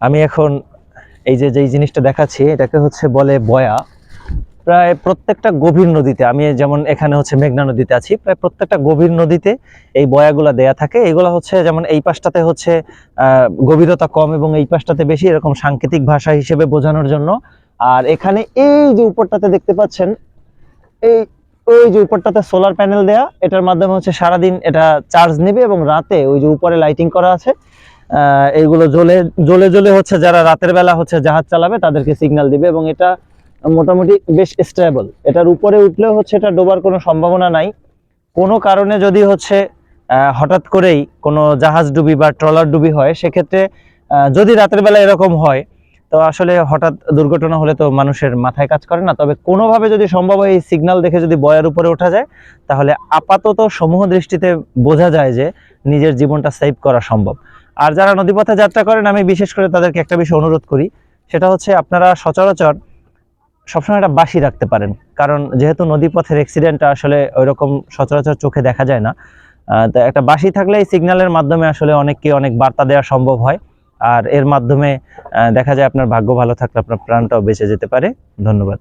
আমি এখন এই যে যেই জিনিসটা দেখাচ্ছি এটাকে হচ্ছে বলে বয়া। প্রায় প্রত্যেকটা গভীর নদীতে, আমি যেমন এখানে হচ্ছে মেঘনা নদীতে আছি, প্রায় প্রত্যেকটা গভীর নদীতে এই বয়াগুলা দেয়া থাকে। এগুলা হচ্ছে যেমন এই পাশটাতে হচ্ছে গভীরতা কম এবং এই পাশটাতে বেশি, এরকম সাংকেতিক ভাষা হিসেবে বোঝানোর জন্য। আর এখানে এই যে উপরটাতে দেখতে পাচ্ছেন, এই ওই যে উপরটাতে সোলার প্যানেল দেয়া, এটার মাধ্যমে হচ্ছে সারাদিন এটা চার্জ নেবে এবং রাতে ওই যে উপরে লাইটিং করা আছে এইগুলো জ্বলে জ্বলে জ্বলে হচ্ছে যারা রাতের বেলা হচ্ছে জাহাজ চালাবে তাদেরকে সিগন্যাল দিবে। এবং এটা মোটামুটি বেশ স্টেবল। এটার উপরে উঠলেও হচ্ছে এটা ডোবার কোনো সম্ভাবনা নাই। কোনো কারণে যদি হচ্ছে হঠাৎ করেই কোনো জাহাজ ডুবি বা ট্রলার ডুবি হয়, সেক্ষেত্রে যদি রাতের বেলা এরকম হয়, তো আসলে হঠাৎ দুর্ঘটনা হলে তো মানুষের মাথায় কাজ করে না। তবে কোনোভাবে যদি সম্ভব হয় এই সিগন্যাল দেখে যদি বয়ার উপরে ওঠা যায়, তাহলে আপাতত সমূহ দৃষ্টিতে বোঝা যায় যে নিজের জীবনটা সেভ করা সম্ভব। আর যারা নদীপথে যাত্রা করেন, আমি বিশেষ করে তাদেরকে একটা বিষয় অনুরোধ করি, সেটা হচ্ছে আপনারা সচরাচর সবসময় একটা বাঁশি রাখতে পারেন। কারণ যেহেতু নদীপথের অ্যাক্সিডেন্টটা আসলে ওইরকম সচরাচর চোখে দেখা যায় না, তো একটা বাঁশি থাকলে এই সিগন্যালের মাধ্যমে আসলে অনেককে অনেক বার্তা দেওয়া সম্ভব হয়। আর এর মাধ্যমে দেখা যায় আপনার ভাগ্য ভালো থাকলে আপনার প্রাণটাও বেঁচে যেতে পারে। ধন্যবাদ।